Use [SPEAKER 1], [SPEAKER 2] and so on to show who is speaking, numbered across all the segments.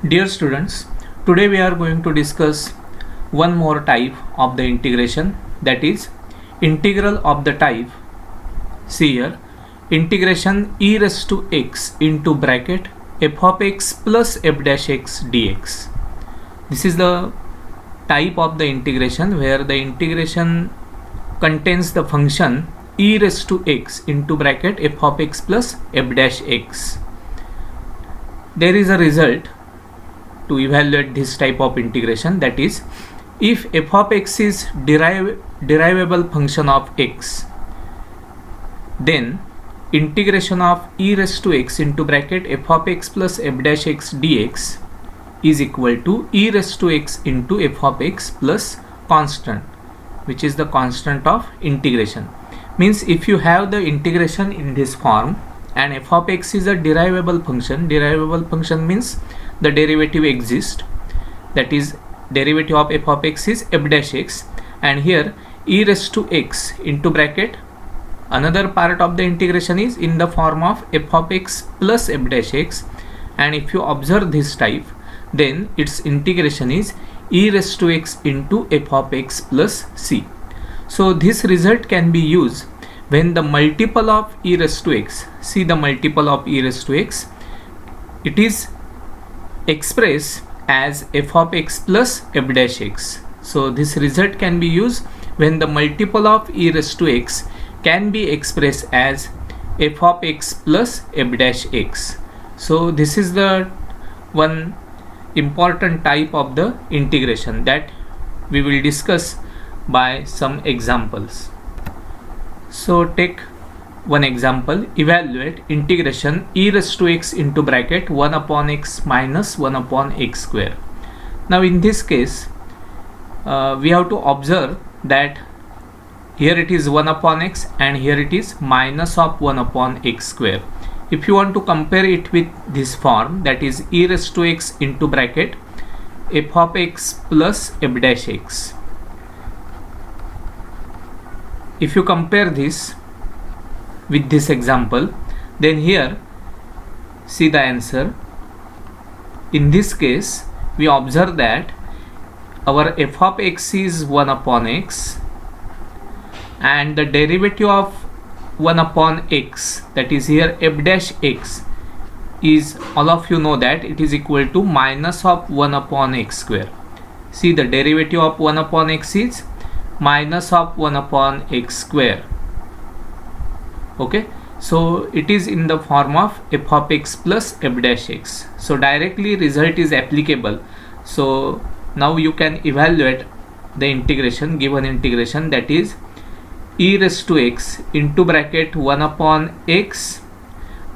[SPEAKER 1] Dear students, today we are going to discuss one more type of the integration, that is integral of the type, see here, integration e raised to x into bracket f of x plus f dash x dx. This is the type of the integration where the integration contains the function e raised to x into bracket f of x plus f dash x. There is a result to evaluate this type of integration, that is, if f of x is derivable function of x, then integration of e raised to x into bracket f of x plus f dash x dx is equal to e raised to x into f of x plus constant, which is the constant of integration. Means if you have the integration in this form and f of x is a derivable function means the derivative exists, that is derivative of f of x is f dash x, and here e raised to x into bracket another part of the integration is in the form of f of x plus f dash x, and if you observe this type then its integration is e raised to x into f of x plus c. So this result can be used when the multiple of e raised to x, see the multiple of e raised to x, it is expressed as f of x plus f dash x. So this result can be used when the multiple of e raised to x can be expressed as f of x plus f dash x. So this is the one important type of the integration that we will discuss by some examples. So take one example, evaluate integration e raised to x into bracket 1 upon x minus 1 upon x square. Now in this case we have to observe that here it is 1 upon x and here it is minus of 1 upon x square. If you want to compare it with this form, that is e raised to x into bracket f of x plus f dash x, if you compare this with this example, then here see the answer. In this case we observe that our f of x is 1 upon x and the derivative of 1 upon x, that is here f dash x, is, all of you know that it is equal to minus of 1 upon x square. See, the derivative of 1 upon x is minus of 1 upon x square. Okay, so it is in the form of f of x plus f dash x. So directly result is applicable. So now you can evaluate the integration, given integration, that is e raised to x into bracket 1 upon x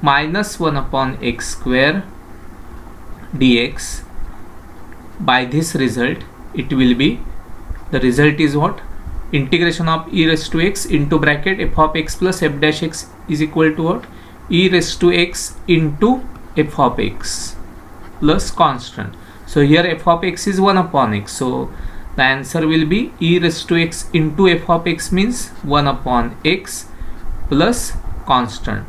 [SPEAKER 1] minus 1 upon x square dx. By this result it will be, the result is what? Integration of e raised to x into bracket f of x plus f dash x is equal to what? E raised to x into f of x plus constant. So here f of x is 1 upon x, so the answer will be e raised to x into f of x means 1 upon x plus constant,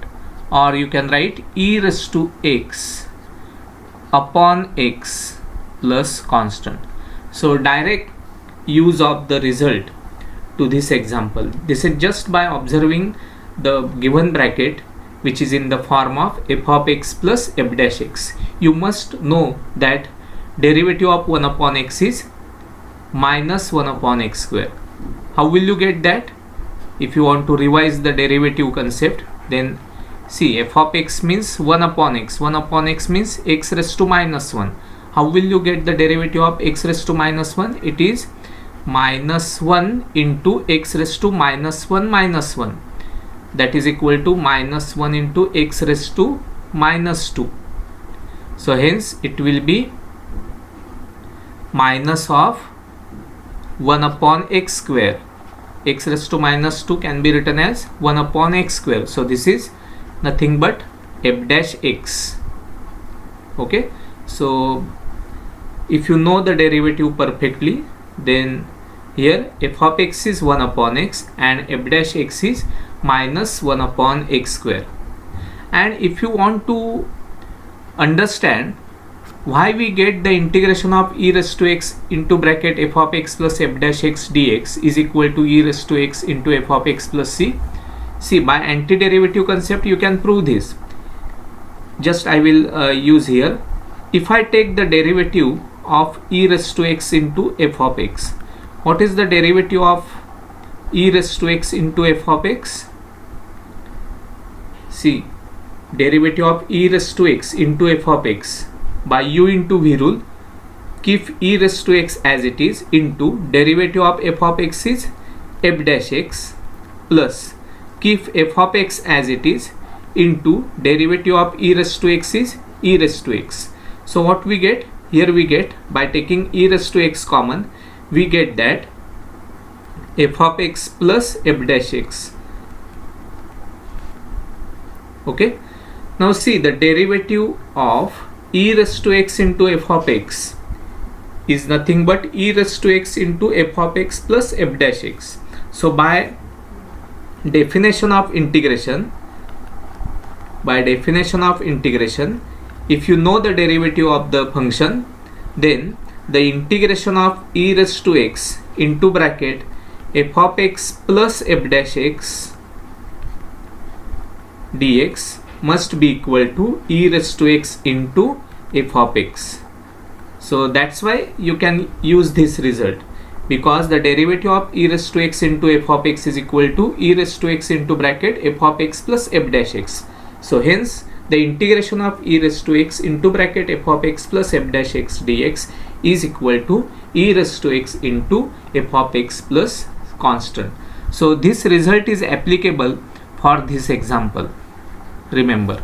[SPEAKER 1] or you can write e raised to x upon x plus constant. So direct use of the result to this example. This is just by observing the given bracket which is in the form of f of x plus f dash x. You must know that derivative of 1 upon x is minus 1 upon x square. How will you get that? If you want to revise the derivative concept, then see, f of x means 1 upon x. 1 upon x means x raised to minus 1. How will you get the derivative of x raised to minus 1? It is minus 1 into x raised to minus 1 minus 1, that is equal to minus 1 into x raised to minus 2. So hence it will be minus of 1 upon x square. X raised to minus 2 can be written as 1 upon x square. So this is nothing but f dash x. Okay, so if you know the derivative perfectly, then here f of x is 1 upon x and f dash x is minus 1 upon x square. And if you want to understand why we get the integration of e raised to x into bracket f of x plus f dash x dx is equal to e raised to x into f of x plus c. See, by antiderivative concept you can prove this. Just I will use here. If I take the derivative of e raised to x into f of x, what is the derivative of e raised to x into f of x? See, derivative of e raised to x into f of x by u into v rule, keep e raised to x as it is into derivative of f of x is f dash x plus keep f of x as it is into derivative of e raised to x is e raised to x. So what we get here, we get by taking e raised to x common, we get that f of x plus f dash x. Okay, now see, the derivative of e raised to x into f of x is nothing but e raised to x into f of x plus f dash x. So by definition of integration, if you know the derivative of the function, then the integration of e raised to x into bracket f of x plus f dash x dx must be equal to e raised to x into f of x. So that's why you can use this result, because the derivative of e raised to x into f of x is equal to e raised to x into bracket f of x plus f dash x. So hence the integration of e raised to x into bracket f of x plus f dash x dx is equal to e raised to x into f of x plus constant. So this result is applicable for this example. Remember,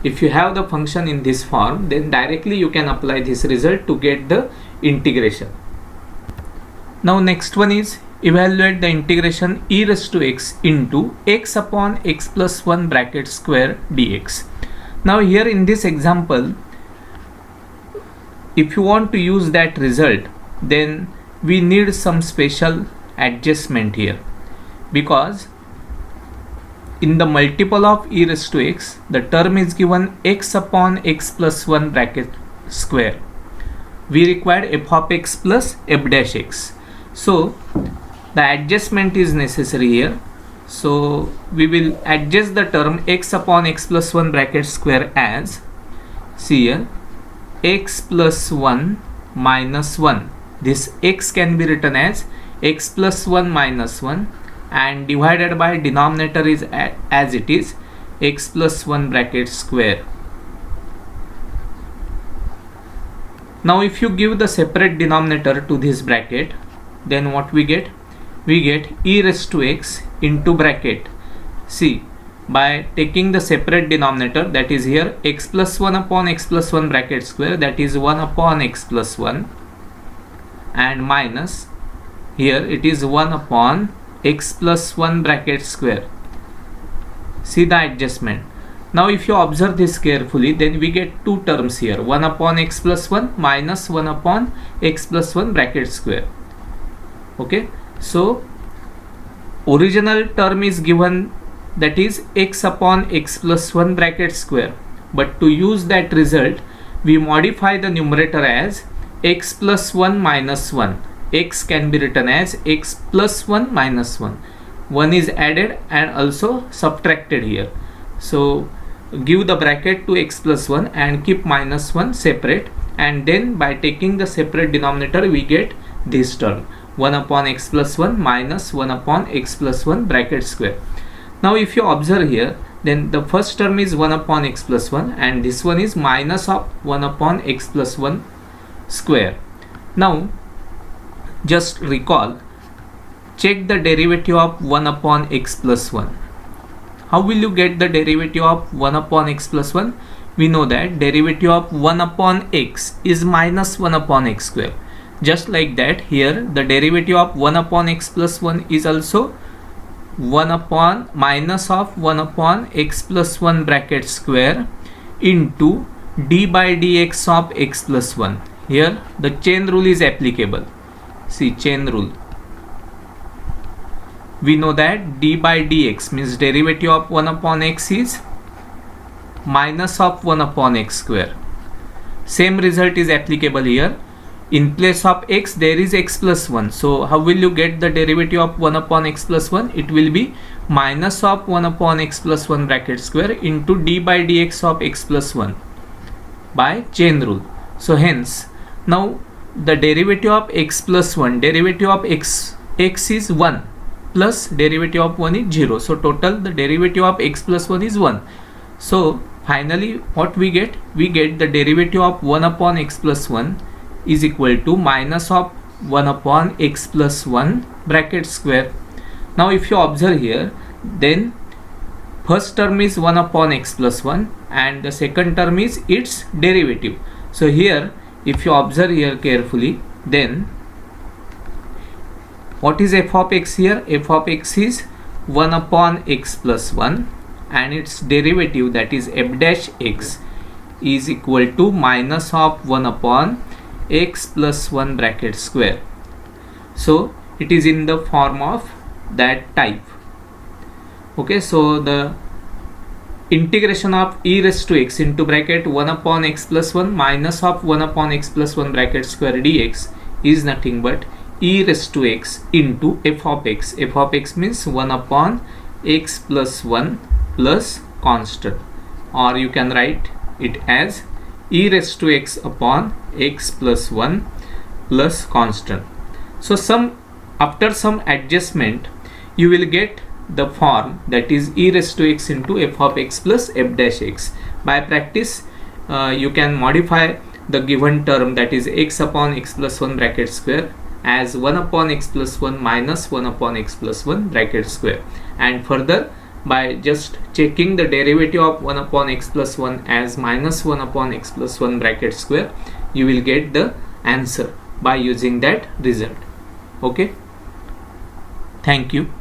[SPEAKER 1] if you have the function in this form, then directly you can apply this result to get the integration. Now next one is evaluate the integration e raised to x into x upon x plus 1 bracket square dx. Now here in this example, if you want to use that result, then we need some special adjustment here, because in the multiple of e raised to x, the term is given x upon x plus 1 bracket square. We require f of x plus f dash x. So the adjustment is necessary here. So we will adjust the term x upon x plus 1 bracket square as, see here, x plus 1 minus 1. This x can be written as x plus 1 minus 1 and divided by denominator is as it is x plus 1 bracket square. Now if you give the separate denominator to this bracket, then what we get? We get e raised to x into bracket. See, by taking the separate denominator, that is here x plus 1 upon x plus 1 bracket square, that is 1 upon x plus 1, and minus here it is 1 upon x plus 1 bracket square. See the adjustment. Now if you observe this carefully, then we get two terms here, 1 upon x plus 1 minus 1 upon x plus 1 bracket square. Okay, so original term is given, that is x upon x plus 1 bracket square, but to use that result we modify the numerator as x plus 1 minus 1. X can be written as x plus 1 minus 1. 1 is added and also subtracted here. So give the bracket to x plus 1 and keep minus 1 separate, and then by taking the separate denominator we get this term, 1 upon x plus 1 minus 1 upon x plus 1 bracket square. Now if you observe here, then the first term is 1 upon x plus 1 and this one is minus of 1 upon x plus 1 square. Now just recall, check the derivative of 1 upon x plus 1. How will you get the derivative of 1 upon x plus 1? We know that derivative of 1 upon x is minus 1 upon x square. Just like that, here the derivative of 1 upon x plus 1 is also 1 upon minus of 1 upon x plus 1 bracket square into d by dx of x plus 1. Here the chain rule is applicable. See, chain rule. We know that d by dx means derivative of 1 upon x is minus of 1 upon x square. Same result is applicable here. In place of x there is x plus 1. So how will you get the derivative of 1 upon x plus 1? It will be minus of 1 upon x plus 1 bracket square into d by dx of x plus 1 by chain rule. So hence now the derivative of x plus 1, derivative of x is 1 plus derivative of 1 is 0. So total the derivative of x plus 1 is 1. So finally what we get? We get the derivative of 1 upon x plus 1 is equal to minus of 1 upon x plus 1 bracket square. Now if you observe here, then first term is 1 upon x plus 1 and the second term is its derivative. So here if you observe here carefully, then what is f of x here? F of x is 1 upon x plus 1 and its derivative, that is f dash x, is equal to minus of 1 upon x plus 1 bracket square. So it is in the form of that type. Okay, so the integration of e raised to x into bracket 1 upon x plus 1 minus of 1 upon x plus 1 bracket square dx is nothing but e raised to x into f of x. F of x means 1 upon x plus 1 plus constant, or you can write it as e raised to x upon x plus 1 plus constant. So after some adjustment you will get the form, that is e raised to x into f of x plus f dash x. By practice you can modify the given term, that is x upon x plus 1 bracket square, as 1 upon x plus 1 minus 1 upon x plus 1 bracket square, and further by just checking the derivative of 1 upon x plus 1 as minus 1 upon x plus 1 bracket square, you will get the answer by using that result. Okay, thank you.